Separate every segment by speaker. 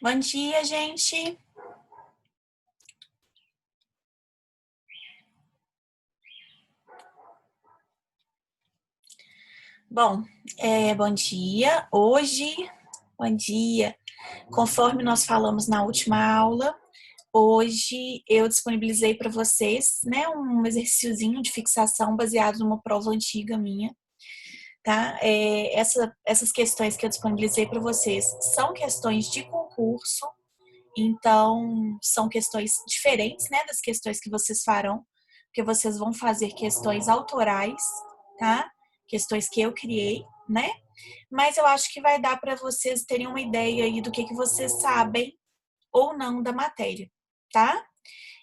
Speaker 1: Bom dia, gente. Bom, bom dia. Bom dia. Conforme nós falamos na última aula, hoje eu disponibilizei para vocês, né, um exercíciozinho de fixação baseado numa prova antiga minha, tá? Essas questões que eu disponibilizei para vocês são questões de concurso, então são questões diferentes, né, das questões que vocês farão, porque vocês vão fazer questões autorais, tá? Questões que eu criei, né? Mas eu acho que vai dar para vocês terem uma ideia aí do que vocês sabem ou não da matéria, tá?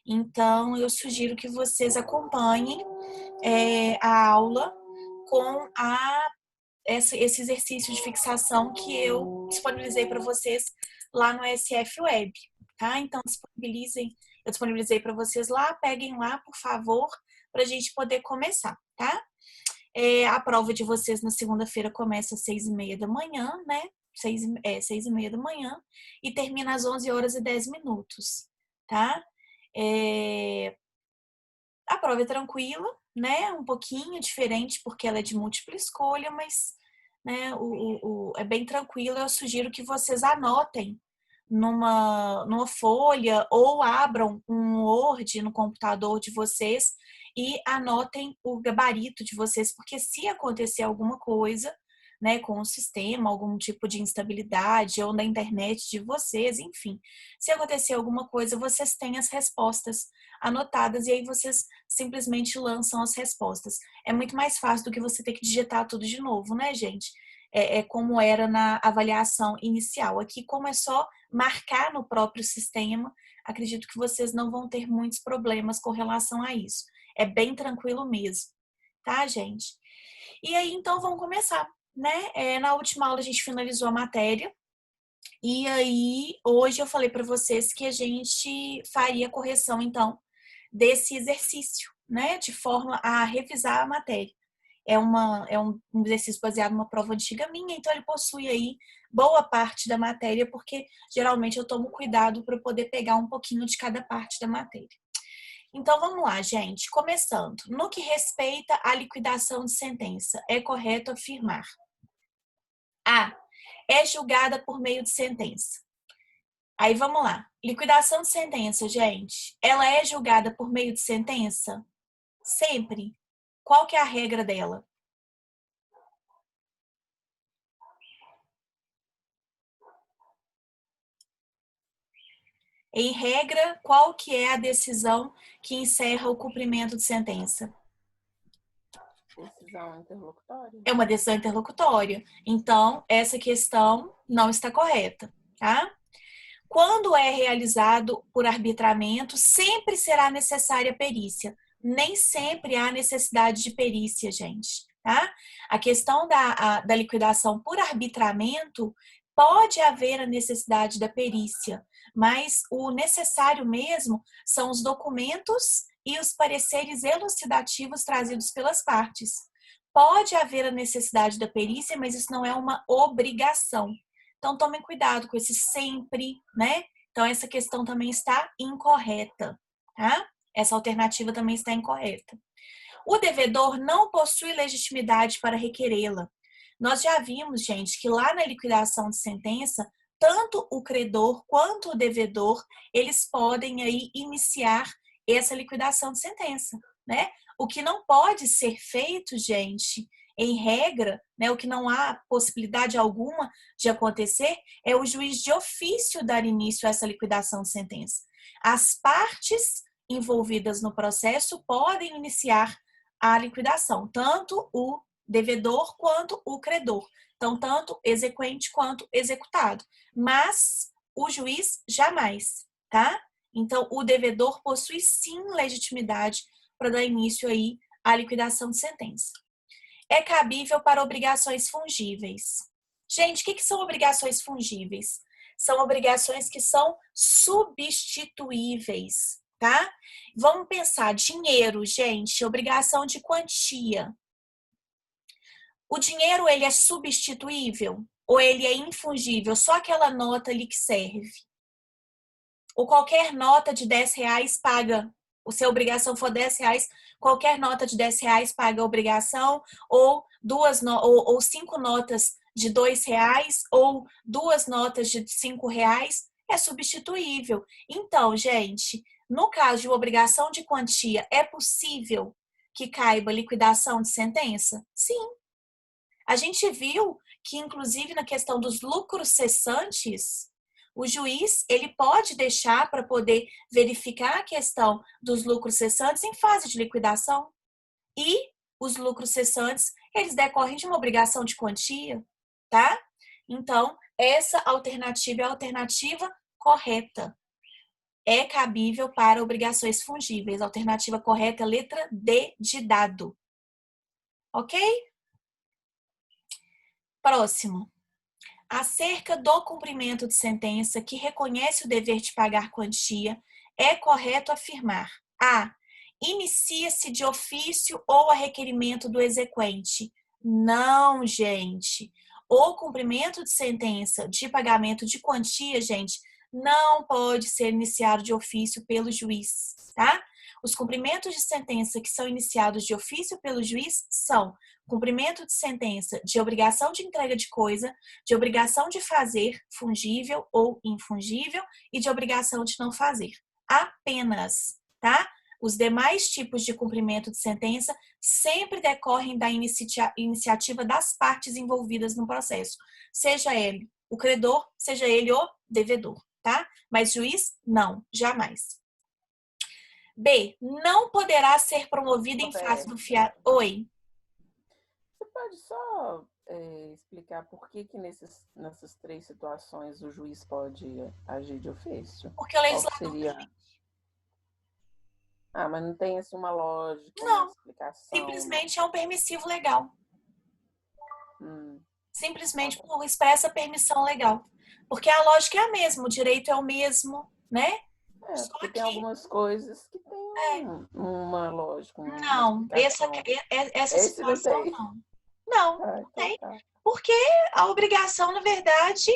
Speaker 1: Então, eu sugiro que vocês acompanhem a aula com esse exercício de fixação que eu disponibilizei para vocês lá no SF Web, tá? Então, eu disponibilizei para vocês lá, peguem lá, por favor, para a gente poder começar, tá? A prova de vocês na segunda-feira começa às 6h30 da manhã, né? 6h30 da manhã e termina às 11h10, tá? A prova é tranquila, né? Um pouquinho diferente porque ela é de múltipla escolha, mas né, é bem tranquilo. Eu sugiro que vocês anotem numa folha ou abram um Word no computador de vocês e anotem o gabarito de vocês, porque se acontecer alguma coisa, né, com o sistema, algum tipo de instabilidade ou na internet de vocês, enfim, se acontecer alguma coisa, vocês têm as respostas anotadas e aí vocês simplesmente lançam as respostas. É muito mais fácil do que você ter que digitar tudo de novo, né, gente? É como era na avaliação inicial. Aqui, como é só marcar no próprio sistema, acredito que vocês não vão ter muitos problemas com relação a isso. É bem tranquilo mesmo, tá, gente? E aí, então, vamos começar, né? Na última aula a gente finalizou a matéria. E aí, hoje eu falei para vocês que a gente faria a correção, então, desse exercício, né? De forma a revisar a matéria. É um exercício baseado numa prova antiga minha, então ele possui aí boa parte da matéria, porque geralmente eu tomo cuidado para poder pegar um pouquinho de cada parte da matéria. Então vamos lá, gente. Começando. No que respeita à liquidação de sentença, é correto afirmar: A. É julgada por meio de sentença. Aí vamos lá. Liquidação de sentença, gente. Ela é julgada por meio de sentença? Sempre. Qual que é a regra dela? Em regra, qual que é a decisão que encerra o cumprimento de sentença?
Speaker 2: Decisão interlocutória.
Speaker 1: É uma decisão interlocutória. Então, essa questão não está correta, tá? Quando é realizado por arbitramento, sempre será necessária perícia. Nem sempre há necessidade de perícia, gente, tá? A questão da liquidação por arbitramento pode haver a necessidade da perícia, mas o necessário mesmo são os documentos e os pareceres elucidativos trazidos pelas partes. Pode haver a necessidade da perícia, mas isso não é uma obrigação. Então, tomem cuidado com esse sempre, né? Então, essa questão também está incorreta, tá? Essa alternativa também está incorreta. O devedor não possui legitimidade para requerê-la. Nós já vimos, gente, que lá na liquidação de sentença, tanto o credor quanto o devedor, eles podem aí iniciar essa liquidação de sentença, né? O que não pode ser feito, gente, em regra, né, o que não há possibilidade alguma de acontecer, é o juiz de ofício dar início a essa liquidação de sentença. As partes envolvidas no processo podem iniciar a liquidação, tanto o devedor quanto o credor. Então, tanto exequente quanto executado. Mas o juiz jamais, tá? Então, o devedor possui sim legitimidade para dar início aí à liquidação de sentença. É cabível para obrigações fungíveis. Gente, o que são obrigações fungíveis? São obrigações que são substituíveis, tá? Vamos pensar, dinheiro, gente, obrigação de quantia. O dinheiro, ele é substituível? Ou ele é infungível, só aquela nota ali que serve? Ou qualquer nota de R$ 10 paga, se a obrigação for R$ 10, qualquer nota de R$ 10 paga a obrigação, ou ou 5 notas de R$ 2, ou 2 notas de R$ 5, é substituível. Então, gente, no caso de uma obrigação de quantia, é possível que caiba liquidação de sentença? Sim. A gente viu que, inclusive, na questão dos lucros cessantes, o juiz ele pode deixar para poder verificar a questão dos lucros cessantes em fase de liquidação. E os lucros cessantes, eles decorrem de uma obrigação de quantia, tá? Então, essa alternativa é a alternativa correta. É cabível para obrigações fungíveis. Alternativa correta, letra D de dado. Ok? Próximo. Acerca do cumprimento de sentença que reconhece o dever de pagar quantia, é correto afirmar: A. Inicia-se de ofício ou a requerimento do exequente. Não, gente. O cumprimento de sentença de pagamento de quantia, gente, não pode ser iniciado de ofício pelo juiz, tá? Os cumprimentos de sentença que são iniciados de ofício pelo juiz são cumprimento de sentença de obrigação de entrega de coisa, de obrigação de fazer, fungível ou infungível, e de obrigação de não fazer. Apenas, tá? Os demais tipos de cumprimento de sentença sempre decorrem da iniciativa das partes envolvidas no processo, seja ele o credor, seja ele o devedor, tá? Mas juiz, não, jamais. B. Não poderá ser promovido em face do fiador. Oi.
Speaker 2: Você pode só explicar por que nessas 3 situações o juiz pode agir de ofício?
Speaker 1: Porque o
Speaker 2: Qual que
Speaker 1: legislador
Speaker 2: seria? Ah, mas não tem assim uma lógica, uma
Speaker 1: não,
Speaker 2: explicação, não.
Speaker 1: simplesmente é um permissivo legal. Simplesmente
Speaker 2: Tá bom.
Speaker 1: por expressa permissão legal. Porque a lógica é a mesma, o direito é o mesmo, né? Só
Speaker 2: Porque tem
Speaker 1: que
Speaker 2: algumas coisas que tem uma lógica, uma
Speaker 1: não,
Speaker 2: explicação.
Speaker 1: essa
Speaker 2: Esse não
Speaker 1: situação
Speaker 2: tem.
Speaker 1: não. Não,
Speaker 2: Ah,
Speaker 1: não
Speaker 2: então
Speaker 1: tem.
Speaker 2: tá.
Speaker 1: Porque a obrigação, na verdade,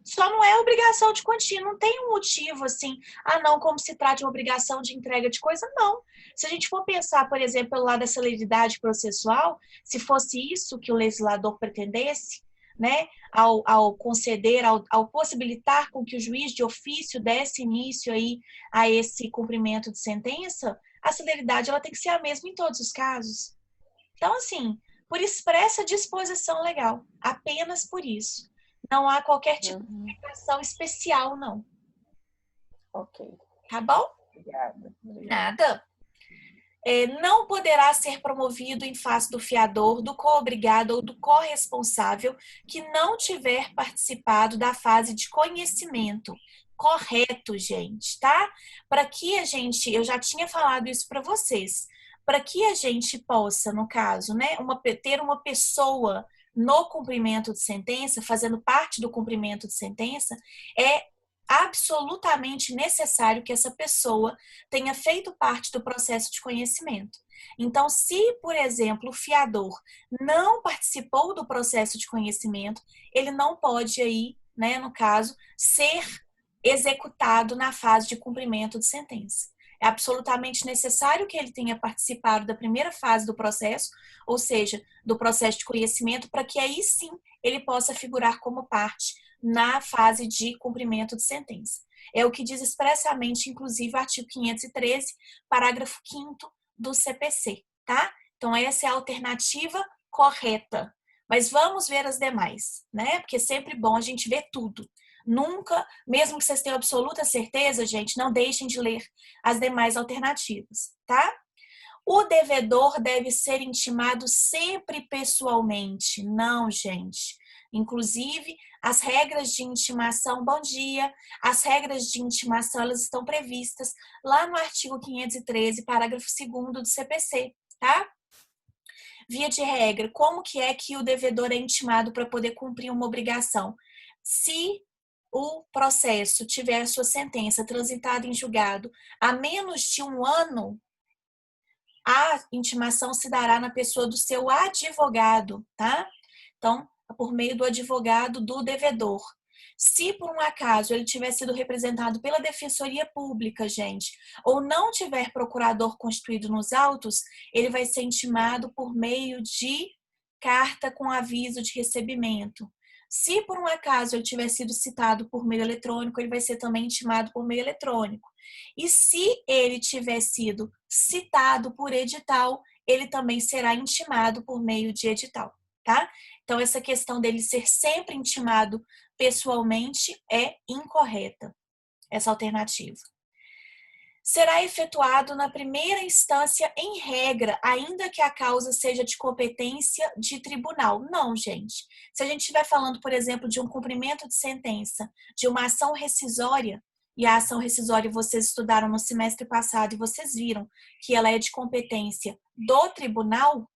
Speaker 1: só não é obrigação de quantia, não tem um motivo assim, não, como se trata de uma obrigação de entrega de coisa, não. Se a gente for pensar, por exemplo, pelo lado da celeridade processual, se fosse isso que o legislador pretendesse, né, ao conceder, ao possibilitar com que o juiz de ofício desse início aí a esse cumprimento de sentença, a celeridade ela tem que ser a mesma em todos os casos. Então, assim, por expressa disposição legal, apenas por isso. Não há qualquer tipo de explicação especial, não.
Speaker 2: Ok.
Speaker 1: Tá bom?
Speaker 2: Obrigada.
Speaker 1: Nada. Não poderá ser promovido em face do fiador, do coobrigado ou do corresponsável que não tiver participado da fase de conhecimento. Correto, gente, tá? Para que eu já tinha falado isso para vocês, para que a gente possa, no caso, né, ter uma pessoa no cumprimento de sentença, fazendo parte do cumprimento de sentença, é absolutamente necessário que essa pessoa tenha feito parte do processo de conhecimento. Então, se, por exemplo, o fiador não participou do processo de conhecimento, ele não pode aí, né, no caso, ser executado na fase de cumprimento de sentença. É absolutamente necessário que ele tenha participado da primeira fase do processo, ou seja, do processo de conhecimento, para que aí sim ele possa figurar como parte na fase de cumprimento de sentença. É o que diz expressamente, inclusive, o artigo 513, parágrafo 5º do CPC, tá? Então, essa é a alternativa correta. Mas vamos ver as demais, né? Porque é sempre bom a gente ver tudo. Nunca, mesmo que vocês tenham absoluta certeza, gente, não deixem de ler as demais alternativas, tá? O devedor deve ser intimado sempre pessoalmente. Não, gente. Inclusive, as regras de intimação, bom dia, as regras de intimação, elas estão previstas lá no artigo 513, parágrafo 2º do CPC, tá? Via de regra, como que é que o devedor é intimado para poder cumprir uma obrigação? Se o processo tiver a sua sentença transitada em julgado há menos de 1 ano, a intimação se dará na pessoa do seu advogado, tá? Então, por meio do advogado do devedor. Se por um acaso ele tiver sido representado pela Defensoria Pública, gente, ou não tiver procurador constituído nos autos, ele vai ser intimado por meio de carta com aviso de recebimento. Se por um acaso ele tiver sido citado por meio eletrônico, ele vai ser também intimado por meio eletrônico. E se ele tiver sido citado por edital, ele também será intimado por meio de edital, tá? Então, essa questão dele ser sempre intimado pessoalmente é incorreta, essa alternativa. Será efetuado na primeira instância em regra, ainda que a causa seja de competência de tribunal. Não, gente. Se a gente estiver falando, por exemplo, de um cumprimento de sentença, de uma ação rescisória, e a ação rescisória vocês estudaram no semestre passado e vocês viram que ela é de competência do tribunal,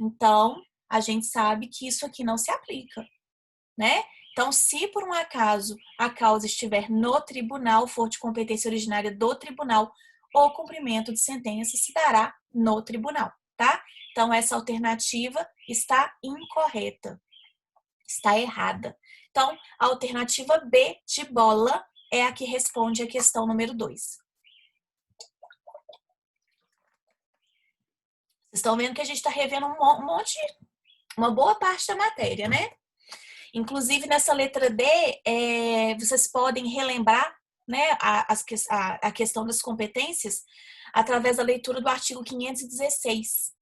Speaker 1: então a gente sabe que isso aqui não se aplica, né? Então, se por um acaso a causa estiver no tribunal, for de competência originária do tribunal, o cumprimento de sentença se dará no tribunal, tá? Então, essa alternativa está incorreta, está errada. Então, a alternativa B de bola é a que responde a questão número 2. Vocês estão vendo que a gente está revendo uma boa parte da matéria, né? Inclusive, nessa letra D, vocês podem relembrar, né, a questão das competências através da leitura do artigo 516,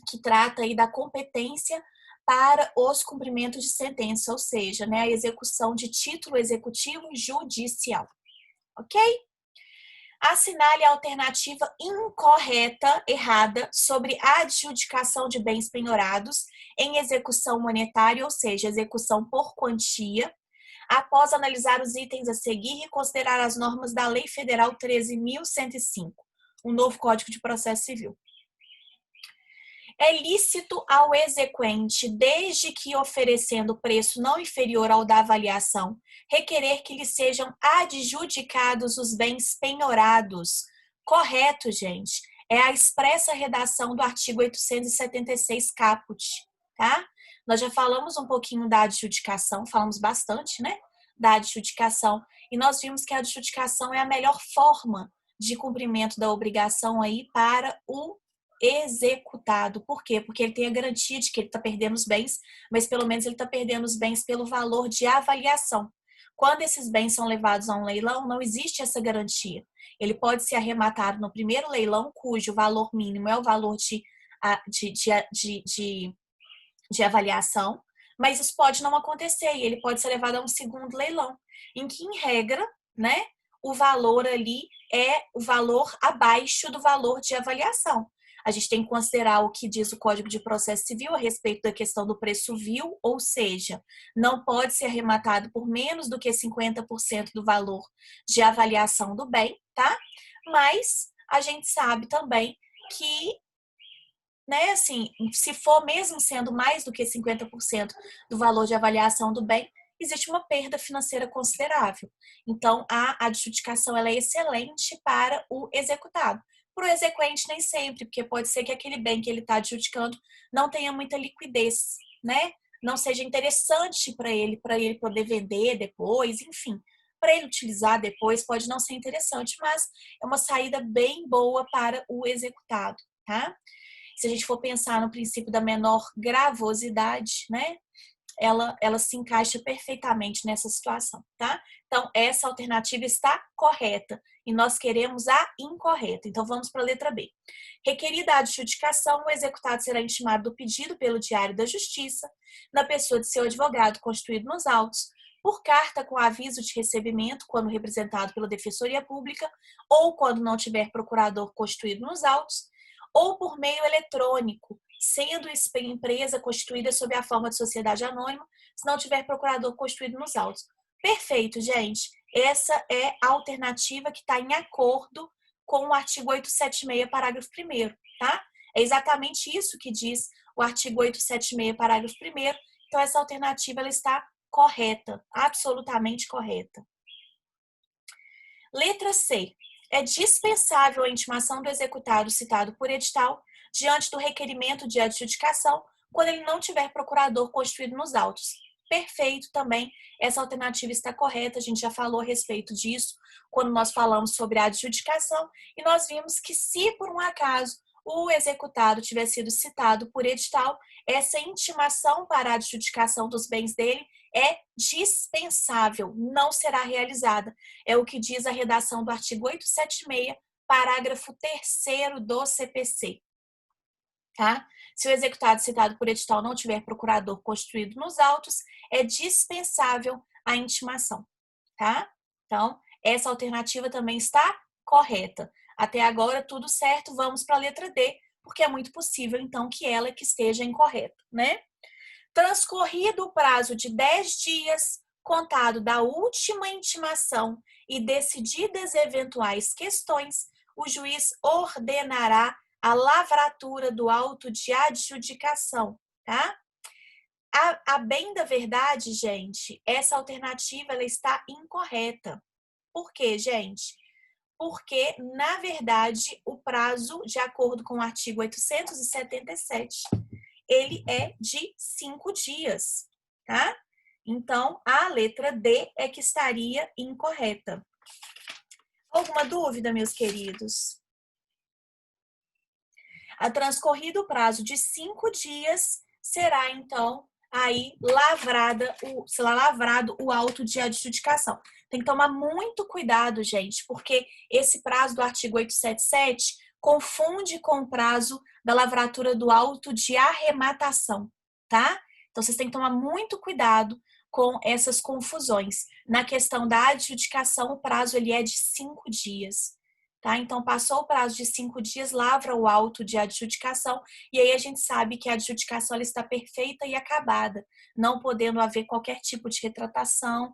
Speaker 1: que trata aí da competência para os cumprimentos de sentença, ou seja, né, a execução de título executivo judicial. Ok? Assinale a alternativa incorreta, errada, sobre a adjudicação de bens penhorados em execução monetária, ou seja, execução por quantia, após analisar os itens a seguir e considerar as normas da Lei Federal 13.105, o novo Código de Processo Civil. É lícito ao exequente, desde que oferecendo preço não inferior ao da avaliação, requerer que lhe sejam adjudicados os bens penhorados. Correto, gente. É a expressa redação do artigo 876 caput, tá? Nós já falamos um pouquinho da adjudicação, falamos bastante, né? Da adjudicação. E nós vimos que a adjudicação é a melhor forma de cumprimento da obrigação aí para o executado. Por quê? Porque ele tem a garantia de que ele está perdendo os bens, mas pelo menos ele está perdendo os bens pelo valor de avaliação. Quando esses bens são levados a um leilão, não existe essa garantia. Ele pode ser arrematado no primeiro leilão, cujo valor mínimo é o valor de avaliação, mas isso pode não acontecer e ele pode ser levado a um segundo leilão, em que, em regra, né, o valor ali é o valor abaixo do valor de avaliação. A gente tem que considerar o que diz o Código de Processo Civil a respeito da questão do preço vil, ou seja, não pode ser arrematado por menos do que 50% do valor de avaliação do bem, tá? Mas a gente sabe também que, né, assim, se for mesmo sendo mais do que 50% do valor de avaliação do bem, existe uma perda financeira considerável. Então, a adjudicação ela é excelente para o executado. Para o exequente, nem sempre, porque pode ser que aquele bem que ele está adjudicando não tenha muita liquidez, né? Não seja interessante para ele poder vender depois, enfim. Para ele utilizar depois pode não ser interessante, mas é uma saída bem boa para o executado, tá? Se a gente for pensar no princípio da menor gravosidade, né? Ela se encaixa perfeitamente nessa situação, tá? Então, essa alternativa está correta e nós queremos a incorreta. Então, vamos para a letra B. Requerida a adjudicação, o executado será intimado do pedido pelo Diário da Justiça, na pessoa de seu advogado constituído nos autos, por carta com aviso de recebimento, quando representado pela Defensoria Pública, ou quando não tiver procurador constituído nos autos, ou por meio eletrônico, sendo empresa constituída sob a forma de sociedade anônima, se não tiver procurador constituído nos autos. Perfeito, gente. Essa é a alternativa que está em acordo com o artigo 876, parágrafo 1º, tá? É exatamente isso que diz o artigo 876, parágrafo 1º. Então, essa alternativa ela está correta, absolutamente correta. Letra C. É dispensável a intimação do executado citado por edital diante do requerimento de adjudicação quando ele não tiver procurador constituído nos autos. Perfeito também, essa alternativa está correta, a gente já falou a respeito disso quando nós falamos sobre a adjudicação e nós vimos que se por um acaso o executado tiver sido citado por edital, essa intimação para a adjudicação dos bens dele é dispensável, não será realizada. É o que diz a redação do artigo 876, parágrafo 3º do CPC. Tá? Se o executado citado por edital não tiver procurador constituído nos autos, é dispensável a intimação. Tá? Então, essa alternativa também está correta. Até agora, tudo certo, vamos para a letra D, porque é muito possível, então, que ela que esteja incorreta, né? Transcorrido o prazo de 10 dias, contado da última intimação e decididas eventuais questões, o juiz ordenará a lavratura do auto de adjudicação, tá? A bem da verdade, gente, essa alternativa ela está incorreta. Por quê, gente? Porque, na verdade, o prazo, de acordo com o artigo 877, ele é de 5 dias, tá? Então, a letra D é que estaria incorreta. Alguma dúvida, meus queridos? A transcorrido o prazo de 5 dias, será, então, aí será lavrado o auto de adjudicação. Tem que tomar muito cuidado, gente, porque esse prazo do artigo 877 confunde com o prazo da lavratura do auto de arrematação, tá? Então, vocês têm que tomar muito cuidado com essas confusões. Na questão da adjudicação, o prazo ele é de 5 dias. Tá? Então, passou o prazo de 5 dias, lavra o auto de adjudicação, e aí a gente sabe que a adjudicação ela está perfeita e acabada, não podendo haver qualquer tipo de retratação,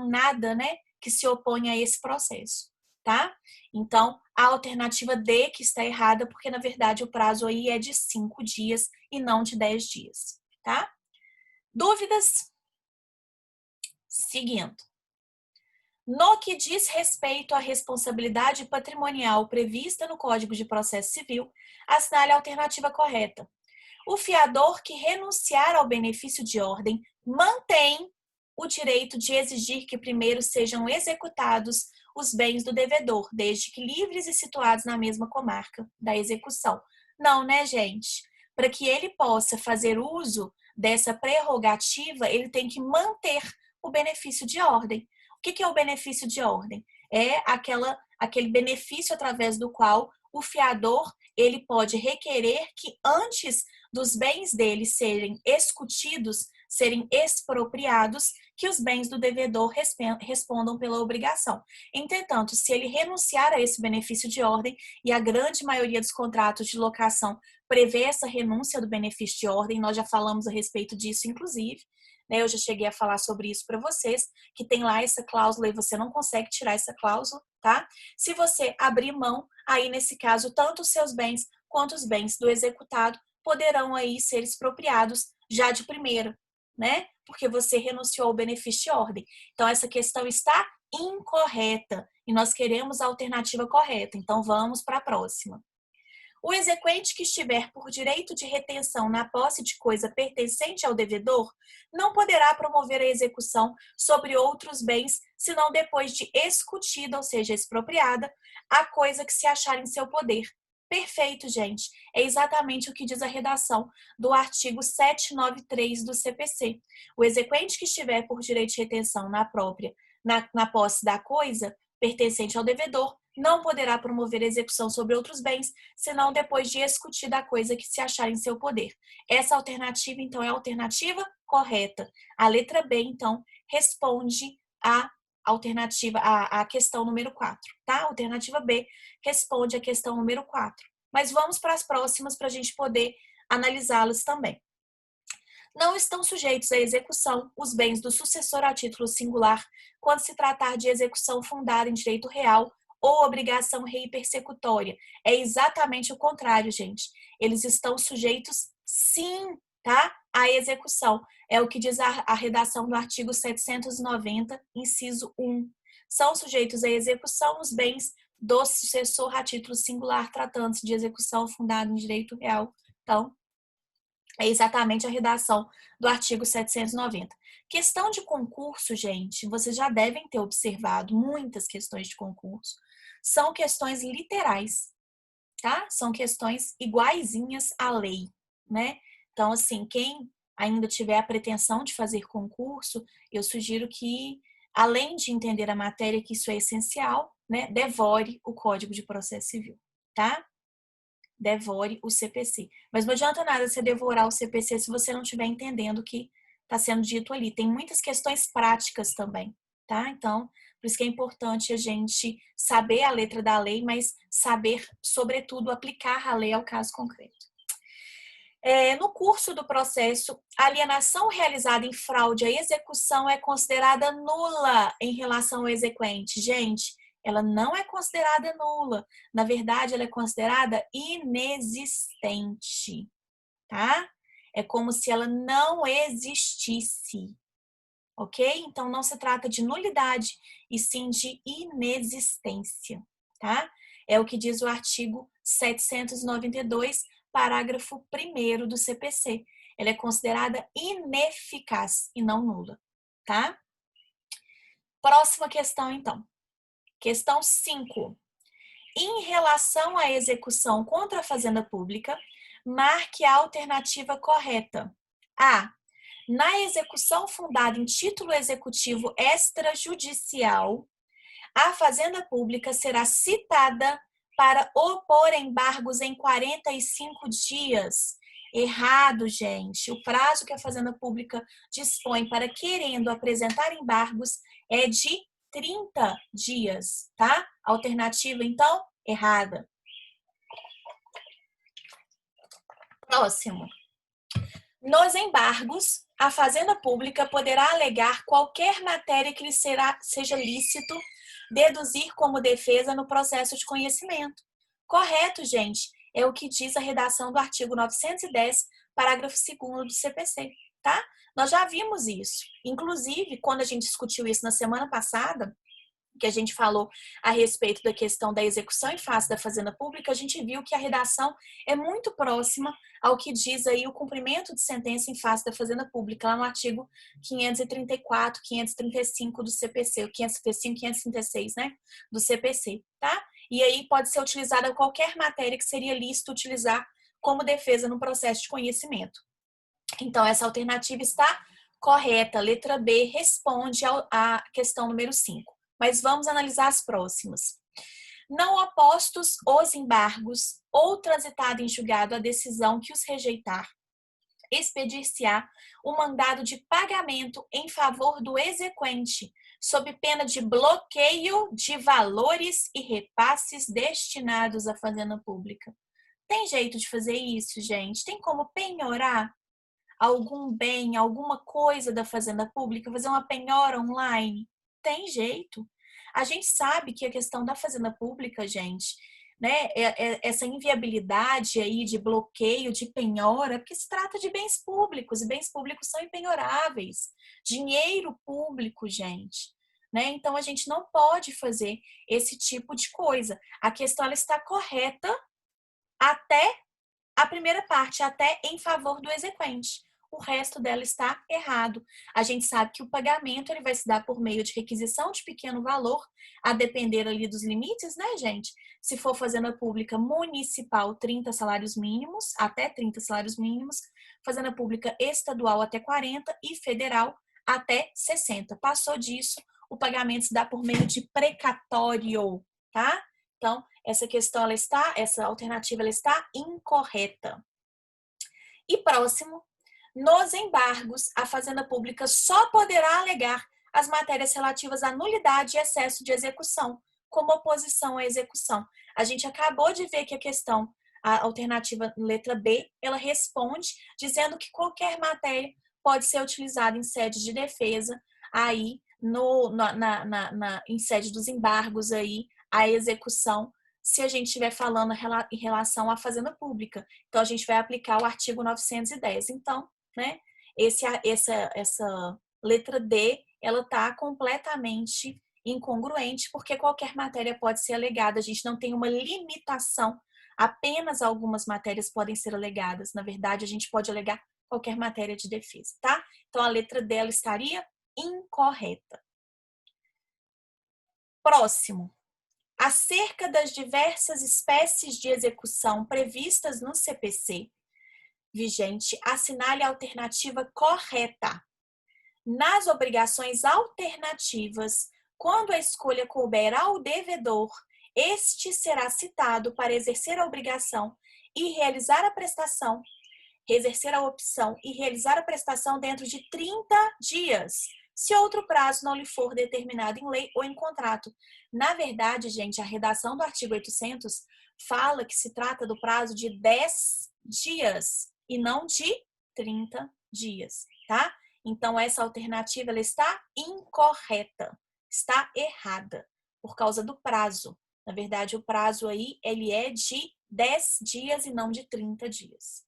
Speaker 1: nada, né, que se oponha a esse processo, tá? Então, a alternativa D que está errada, porque na verdade o prazo aí é de 5 dias e não de 10 dias, tá? Dúvidas? Seguindo. No que diz respeito à responsabilidade patrimonial prevista no Código de Processo Civil, assinale a alternativa correta. O fiador que renunciar ao benefício de ordem mantém o direito de exigir que primeiro sejam executados os bens do devedor, desde que livres e situados na mesma comarca da execução. Não, né, gente? Para que ele possa fazer uso dessa prerrogativa, ele tem que manter o benefício de ordem. O que é o benefício de ordem? É aquele benefício através do qual o fiador ele pode requerer que antes dos bens dele serem escutidos, serem expropriados, que os bens do devedor respondam pela obrigação. Entretanto, se ele renunciar a esse benefício de ordem, e a grande maioria dos contratos de locação prevê essa renúncia do benefício de ordem, nós já falamos a respeito disso, inclusive, né? Eu já cheguei a falar sobre isso para vocês, que tem lá essa cláusula e você não consegue tirar essa cláusula, tá? Se você abrir mão, aí nesse caso, tanto os seus bens quanto os bens do executado poderão aí ser expropriados já de primeira, né? Porque você renunciou ao benefício de ordem. Então, essa questão está incorreta e nós queremos a alternativa correta. Então, vamos para a próxima. O exequente que estiver por direito de retenção na posse de coisa pertencente ao devedor não poderá promover a execução sobre outros bens, senão depois de escutida, ou seja, expropriada, a coisa que se achar em seu poder. Perfeito, gente. É exatamente o que diz a redação do artigo 793 do CPC. O exequente que estiver por direito de retenção na posse da coisa pertencente ao devedor, não poderá promover execução sobre outros bens, senão depois de escutida a coisa que se achar em seu poder. Essa alternativa, então, é a alternativa correta. A letra B, então, responde a alternativa, a questão número 4, tá? A alternativa B responde a questão número 4. Mas vamos para as próximas para a gente poder analisá-las também. Não estão sujeitos à execução os bens do sucessor a título singular quando se tratar de execução fundada em direito real ou obrigação rei persecutória. É exatamente o contrário, gente. Eles estão sujeitos, sim, tá? À execução. É o que diz a redação do artigo 790, inciso 1. São sujeitos à execução os bens do sucessor a título singular, tratando-se de execução fundada em direito real. Então, É exatamente a redação do artigo 790. Questão de concurso, gente, vocês já devem ter observado muitas questões de concurso. São questões literais, tá? São questões iguaizinhas à lei, né? Então, assim, quem ainda tiver a pretensão de fazer concurso, eu sugiro que, além de entender a matéria, que isso é essencial, né? Devore o Código de Processo Civil, tá? Devore o CPC. Mas não adianta nada você devorar o CPC se você não estiver entendendo o que está sendo dito ali. Tem muitas questões práticas também, tá? Então, por isso que é importante a gente saber a letra da lei, mas saber, sobretudo, aplicar a lei ao caso concreto. No curso do processo, a alienação realizada em fraude à execução é considerada nula em relação ao exequente. Gente, ela não é considerada nula. Na verdade, ela é considerada inexistente, tá? É como se ela não existisse, ok? Então, não se trata de nulidade, e sim de inexistência, tá? É o que diz o artigo 792, parágrafo 1º do CPC. Ela é considerada ineficaz e não nula, tá? Próxima questão, então. Questão 5. Em relação à execução contra a Fazenda Pública, marque a alternativa correta. A. Na execução fundada em título executivo extrajudicial, a Fazenda Pública será citada para opor embargos em 45 dias. Errado, gente. O prazo que a Fazenda Pública dispõe para querendo apresentar embargos é de 30 dias, tá? Alternativa, então, errada. Próximo. Nos embargos, a Fazenda Pública poderá alegar qualquer matéria que lhe seja lícito deduzir como defesa no processo de conhecimento. Correto, gente. É o que diz a redação do artigo 910, parágrafo 2º do CPC, tá? Nós já vimos isso. Inclusive, quando a gente discutiu isso na semana passada, que a gente falou a respeito da questão da execução em face da Fazenda Pública, a gente viu que a redação é muito próxima ao que diz aí o cumprimento de sentença em face da Fazenda Pública, lá no artigo 534, 535 do CPC, o 535, 536, né, do CPC, tá? E aí pode ser utilizada qualquer matéria que seria lícito utilizar como defesa no processo de conhecimento. Então, essa alternativa está correta. Letra B responde à questão número 5. Mas vamos analisar as próximas. Não opostos os embargos ou transitada em julgado a decisão que os rejeitar, expedir-se-á o mandado de pagamento em favor do exequente, sob pena de bloqueio de valores e repasses destinados à Fazenda Pública. Tem jeito de fazer isso, gente? Tem como penhorar algum bem, alguma coisa da Fazenda Pública, fazer uma penhora online? Tem jeito. A gente sabe que a questão da Fazenda Pública, gente, né, essa inviabilidade aí de bloqueio, de penhora, porque se trata de bens públicos, e bens públicos são impenhoráveis. Dinheiro público, gente. Né? Então, a gente não pode fazer esse tipo de coisa. A questão ela está correta até a primeira parte, até em favor do exequente. O resto dela está errado. A gente sabe que o pagamento ele vai se dar por meio de requisição de pequeno valor, a depender ali dos limites, né, gente? Se for Fazenda Pública Municipal, 30 salários mínimos, até 30 salários mínimos, Fazenda Pública Estadual até 40 e Federal até 60. Passou disso, o pagamento se dá por meio de precatório, tá? Então, essa alternativa ela está incorreta. E próximo, nos embargos, a Fazenda Pública só poderá alegar as matérias relativas à nulidade e excesso de execução, como oposição à execução. A gente acabou de ver que a alternativa letra B, ela responde dizendo que qualquer matéria pode ser utilizada em sede de defesa, aí em sede dos embargos aí, a execução, se a gente estiver falando em relação à Fazenda Pública. Então, a gente vai aplicar o artigo 910. Então, né, essa letra D, ela está completamente incongruente, porque qualquer matéria pode ser alegada. A gente não tem uma limitação Apenas algumas matérias podem ser alegadas. Na verdade, a gente pode alegar qualquer matéria de defesa, tá? Então, a letra dela estaria incorreta. Próximo. Acerca das diversas espécies de execução previstas no CPC vigente, assinale a alternativa correta. Nas obrigações alternativas, quando a escolha couber ao devedor, este será citado para exercer a obrigação e realizar a prestação, exercer a opção e realizar a prestação dentro de 30 dias, se outro prazo não lhe for determinado em lei ou em contrato. Na verdade, gente, a redação do artigo 800 fala que se trata do prazo de 10 dias e não de 30 dias, tá? Então, essa alternativa ela está incorreta, está errada, por causa do prazo. Na verdade, o prazo aí ele é de 10 dias e não de 30 dias.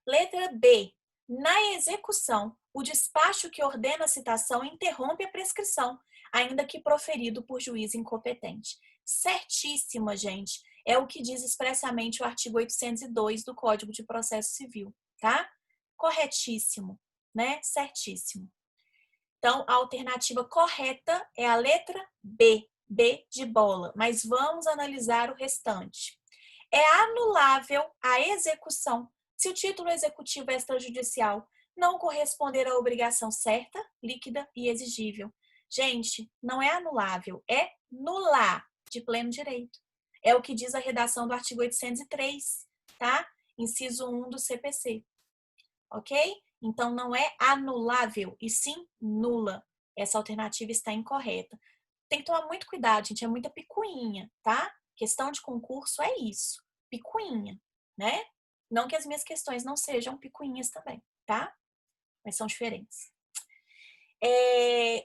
Speaker 1: Letra B. Na execução, o despacho que ordena a citação interrompe a prescrição, ainda que proferido por juiz incompetente. Certíssima, gente. É o que diz expressamente o artigo 802 do Código de Processo Civil, tá? Corretíssimo, né? Certíssimo. Então, a alternativa correta é a letra B. B de bola. Mas vamos analisar o restante. É anulável a execução se o título executivo extrajudicial não corresponder à obrigação certa, líquida e exigível. Gente, não é anulável, é nular, de pleno direito. É o que diz a redação do artigo 803, tá? Inciso 1 do CPC. Ok? Então, não é anulável, e sim nula. Essa alternativa está incorreta. Tem que tomar muito cuidado, gente, é muita picuinha, tá? Questão de concurso é isso, picuinha, né? Não que as minhas questões não sejam picuinhas também, tá? Mas são diferentes.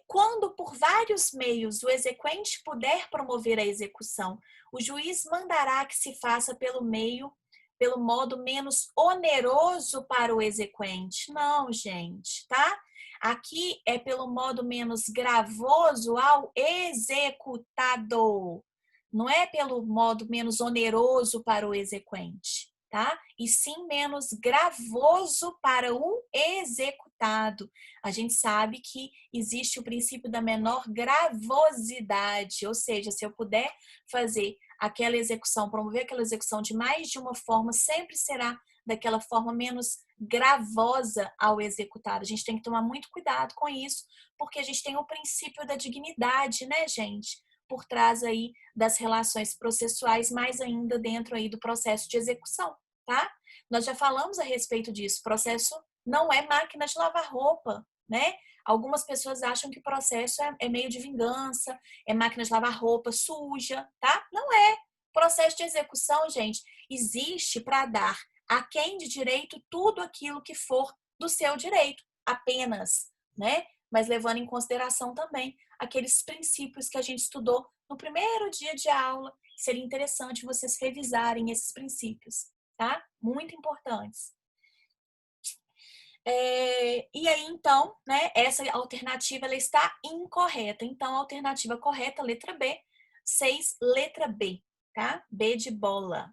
Speaker 1: Quando por vários meios o exequente puder promover a execução, o juiz mandará que se faça pelo modo menos oneroso para o exequente. Não, gente, tá? Aqui é pelo modo menos gravoso ao executado. Não é pelo modo menos oneroso para o exequente, tá? E sim menos gravoso para o executado. A gente sabe que existe o princípio da menor gravosidade, ou seja, se eu puder fazer aquela execução, promover aquela execução de mais de uma forma, sempre será daquela forma menos gravosa ao executado. A gente tem que tomar muito cuidado com isso, porque a gente tem o princípio da dignidade, né, gente? Por trás aí das relações processuais, mais ainda dentro aí do processo de execução, tá? Nós já falamos a respeito disso. O processo não é máquina de lavar roupa, né? Algumas pessoas acham que o processo é meio de vingança, é máquina de lavar roupa suja, tá? Não é. Processo de execução, gente, existe para dar a quem de direito tudo aquilo que for do seu direito, apenas, né? Mas levando em consideração também aqueles princípios que a gente estudou no primeiro dia de aula. Seria interessante vocês revisarem esses princípios, tá? Muito importantes. E aí, então, né, essa alternativa ela está incorreta. Então, a alternativa correta, letra B, 6, letra B, tá? B de bola.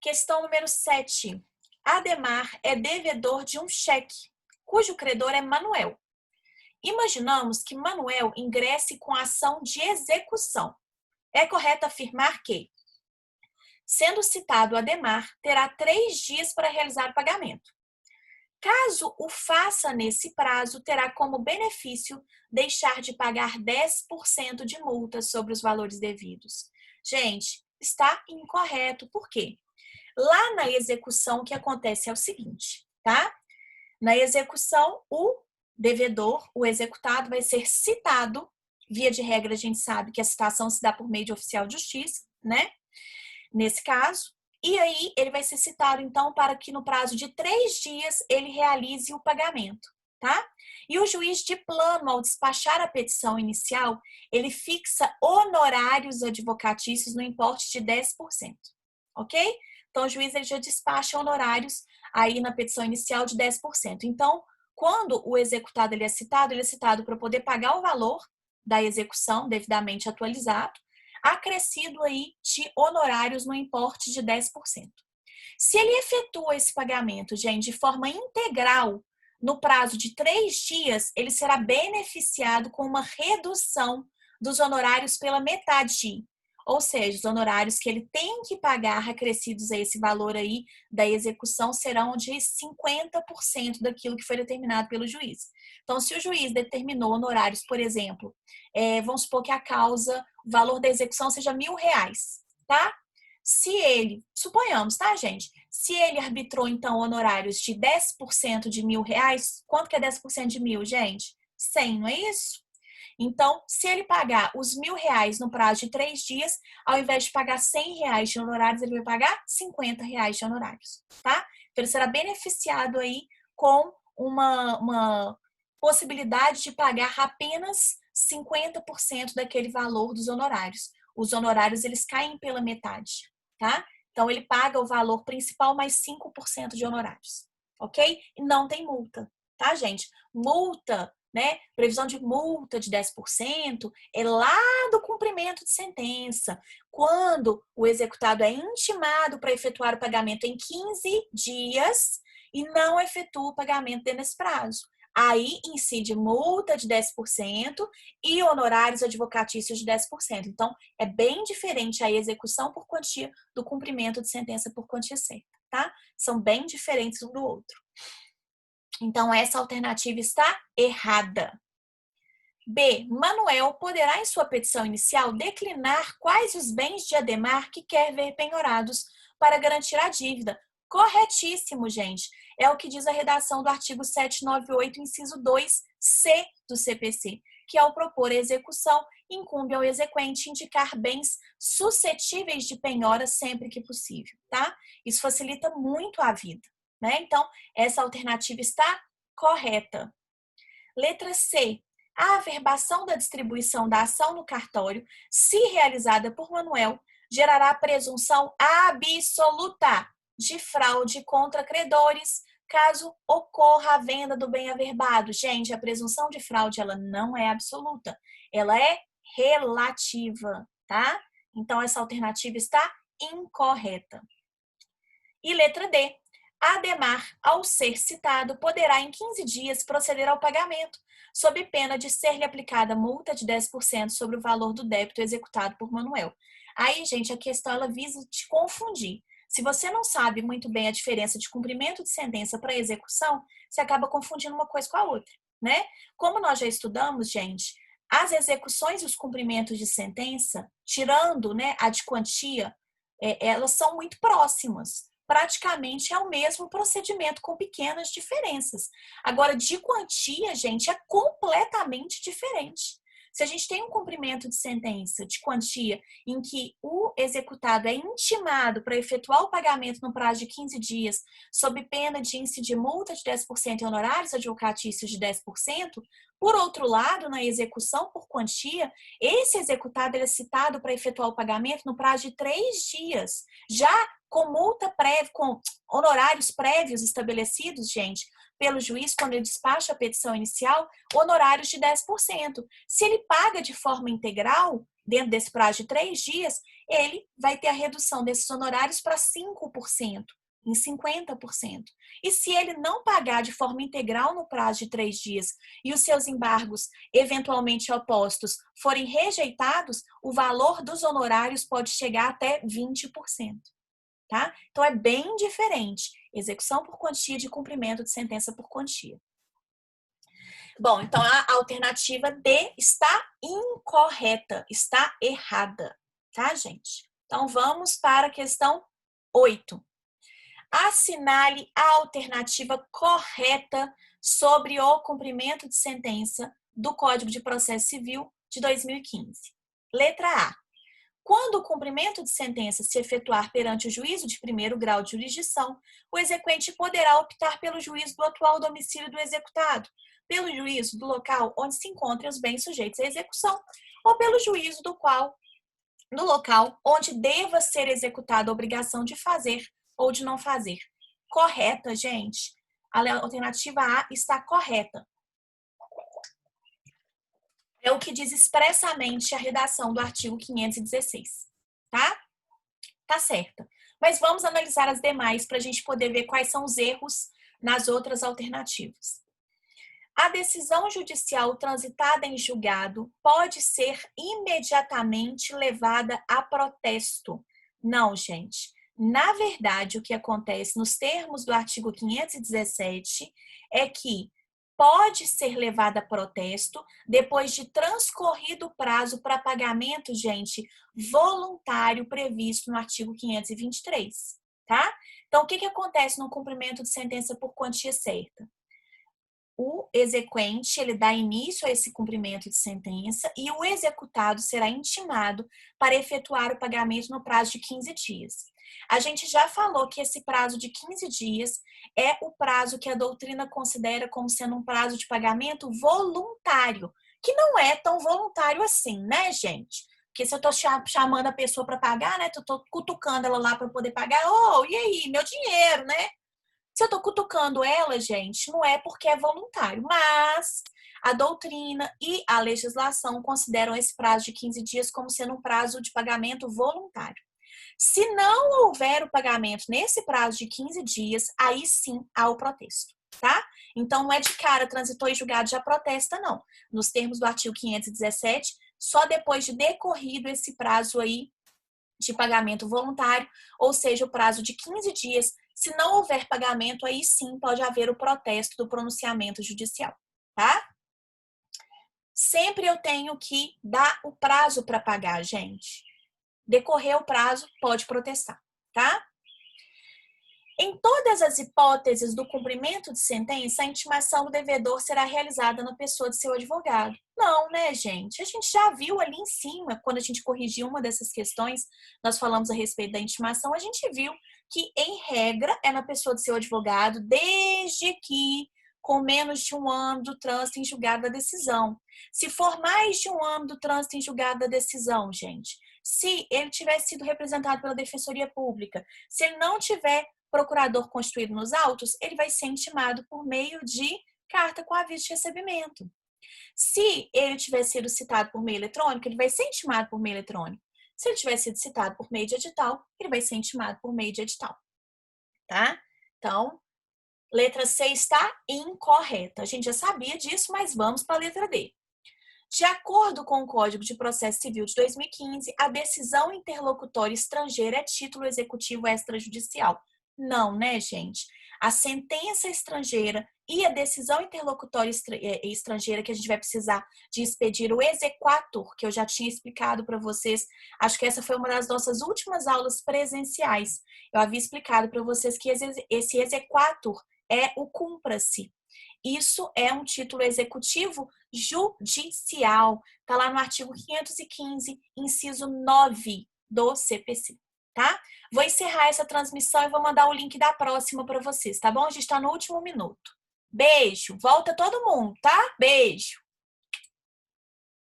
Speaker 1: Questão número 7. Ademar é devedor de um cheque, cujo credor é Manuel. Imaginamos que Manuel ingresse com a ação de execução. É correto afirmar que, sendo citado Ademar, terá 3 dias para realizar o pagamento. Caso o faça nesse prazo, terá como benefício deixar de pagar 10% de multa sobre os valores devidos. Gente, está incorreto. Por quê? Lá na execução, o que acontece é o seguinte, tá? Na execução, o devedor, o executado, vai ser citado. Via de regra, a gente sabe que a citação se dá por meio de oficial de justiça, né? Nesse caso. E aí, ele vai ser citado, então, para que no prazo de 3 dias ele realize o pagamento, tá? E o juiz de plano, ao despachar a petição inicial, ele fixa honorários advocatícios no importe de 10%, ok? Então, o juiz ele já despacha honorários aí na petição inicial de 10%. Então, quando o executado ele é citado para poder pagar o valor da execução devidamente atualizado. acrescido aí de honorários no importe de 10%. Se ele efetua esse pagamento, gente, de forma integral, no prazo de 3 dias, ele será beneficiado com uma redução dos honorários pela metade. Ou seja, os honorários que ele tem que pagar acrescidos a esse valor aí da execução serão de 50% daquilo que foi determinado pelo juiz. Então, se o juiz determinou honorários, por exemplo, vamos supor que a causa, o valor da execução seja R$1.000, tá? Se ele, suponhamos, tá, gente? Se ele arbitrou, então, honorários de 10% de R$1.000, quanto que é 10% de 1.000, gente? 100, não é isso? Então, se ele pagar os R$1.000 no prazo de 3 dias, ao invés de pagar R$100 de honorários, ele vai pagar R$50 de honorários, tá? Então, ele será beneficiado aí com uma possibilidade de pagar apenas 50% daquele valor dos honorários. Os honorários, eles caem pela metade, tá? Então, ele paga o valor principal mais 5% de honorários, ok? E não tem multa, tá, gente? Multa, né? Previsão de multa de 10% é lá do cumprimento de sentença. Quando o executado é intimado para efetuar o pagamento em 15 dias e não efetua o pagamento dentro desse prazo. Aí incide multa de 10% e honorários advocatícios de 10%. Então, é bem diferente a execução por quantia do cumprimento de sentença por quantia certa, tá? São bem diferentes um do outro. Então, essa alternativa está errada. B. Manuel poderá, em sua petição inicial, declinar quais os bens de Ademar que quer ver penhorados para garantir a dívida. Corretíssimo, gente. É o que diz a redação do artigo 798, inciso 2C do CPC, que ao propor a execução, incumbe ao exequente indicar bens suscetíveis de penhora sempre que possível, tá? Isso facilita muito a vida, né? Então, essa alternativa está correta. Letra C. A averbação da distribuição da ação no cartório, se realizada por Manuel, gerará presunção absoluta de fraude contra credores, caso ocorra a venda do bem averbado. Gente, a presunção de fraude, ela não é absoluta, ela é relativa, tá? Então, essa alternativa está incorreta. E letra D. Ademar, ao ser citado, poderá em 15 dias proceder ao pagamento, sob pena de ser-lhe aplicada multa de 10% sobre o valor do débito executado por Manuel. Aí, gente, a questão ela visa te confundir. Se você não sabe muito bem a diferença de cumprimento de sentença para execução, você acaba confundindo uma coisa com a outra, né? Como nós já estudamos, gente, as execuções e os cumprimentos de sentença, tirando, né, a de quantia, elas são muito próximas. Praticamente é o mesmo procedimento com pequenas diferenças. Agora, de quantia, gente, é completamente diferente. Se a gente tem um cumprimento de sentença de quantia em que o executado é intimado para efetuar o pagamento no prazo de 15 dias, sob pena de incidir multa de 10% e honorários advocatícios de 10%, por outro lado, na execução por quantia, esse executado é citado para efetuar o pagamento no prazo de 3 dias. Já com multa prévia, com honorários prévios estabelecidos, gente, pelo juiz quando ele despacha a petição inicial, honorários de 10%. Se ele paga de forma integral, dentro desse prazo de 3 dias, ele vai ter a redução desses honorários para 5%, em 50%. E se ele não pagar de forma integral no prazo de 3 dias e os seus embargos eventualmente opostos forem rejeitados, o valor dos honorários pode chegar até 20%. Tá? Então, é bem diferente. Execução por quantia de cumprimento de sentença por quantia. Bom, então a alternativa D está incorreta, está errada, tá, gente? Então, vamos para a questão 8. Assinale a alternativa correta sobre o cumprimento de sentença do Código de Processo Civil de 2015. Letra A. Quando o cumprimento de sentença se efetuar perante o juízo de primeiro grau de jurisdição, o exequente poderá optar pelo juízo do atual domicílio do executado, pelo juízo do local onde se encontram os bens sujeitos à execução, ou pelo juízo do local onde deva ser executada a obrigação de fazer ou de não fazer. Correta, gente? A alternativa A está correta. É o que diz expressamente a redação do artigo 516, tá? Tá certa. Mas vamos analisar as demais para a gente poder ver quais são os erros nas outras alternativas. A decisão judicial transitada em julgado pode ser imediatamente levada a protesto. Não, gente. Na verdade, o que acontece nos termos do artigo 517 é que pode ser levada a protesto depois de transcorrido o prazo para pagamento, gente, voluntário previsto no artigo 523, tá? Então, o que acontece no cumprimento de sentença por quantia certa? O exequente, ele dá início a esse cumprimento de sentença e o executado será intimado para efetuar o pagamento no prazo de 15 dias. A gente já falou que esse prazo de 15 dias é o prazo que a doutrina considera como sendo um prazo de pagamento voluntário, que não é tão voluntário assim, né, gente? Porque se eu tô chamando a pessoa para pagar, né, eu tô cutucando ela lá para poder pagar, e aí, meu dinheiro, né? Se eu tô cutucando ela, gente, não é porque é voluntário, mas a doutrina e a legislação consideram esse prazo de 15 dias como sendo um prazo de pagamento voluntário. Se não houver o pagamento nesse prazo de 15 dias, aí sim há o protesto, tá? Então, não é de cara, transitou em julgado, já protesta, não. Nos termos do artigo 517, só depois de decorrido esse prazo aí de pagamento voluntário, ou seja, o prazo de 15 dias. Se não houver pagamento, aí sim pode haver o protesto do pronunciamento judicial, tá? Sempre eu tenho que dar o prazo para pagar, gente. Decorrer o prazo, pode protestar, tá? Em todas as hipóteses do cumprimento de sentença, a intimação do devedor será realizada na pessoa de seu advogado. Não, né, gente? A gente já viu ali em cima, quando a gente corrigiu uma dessas questões, nós falamos a respeito da intimação, a gente viu que, em regra, é na pessoa de seu advogado, desde que com menos de um ano do trânsito em julgado da decisão. Se for mais de um ano do trânsito em julgado da decisão, gente, se ele tiver sido representado pela Defensoria Pública, se ele não tiver procurador constituído nos autos, ele vai ser intimado por meio de carta com aviso de recebimento. Se ele tiver sido citado por meio eletrônico, ele vai ser intimado por meio eletrônico. Se ele tiver sido citado por meio de edital, ele vai ser intimado por meio de edital, tá? Então, letra C está incorreta. A gente já sabia disso, mas vamos para a letra D. De acordo com o Código de Processo Civil de 2015, a decisão interlocutória estrangeira é título executivo extrajudicial. Não, né, gente? A sentença estrangeira e a decisão interlocutória estrangeira que a gente vai precisar de expedir o exequatur, que eu já tinha explicado para vocês. Acho que essa foi uma das nossas últimas aulas presenciais. Eu havia explicado para vocês que esse exequatur é o cumpra-se. Isso é um título executivo judicial. Está lá no artigo 515, inciso 9 do CPC, tá? Vou encerrar essa transmissão e vou mandar o link da próxima para vocês, tá bom? A gente está no último minuto. Beijo. Volta todo mundo, tá? Beijo.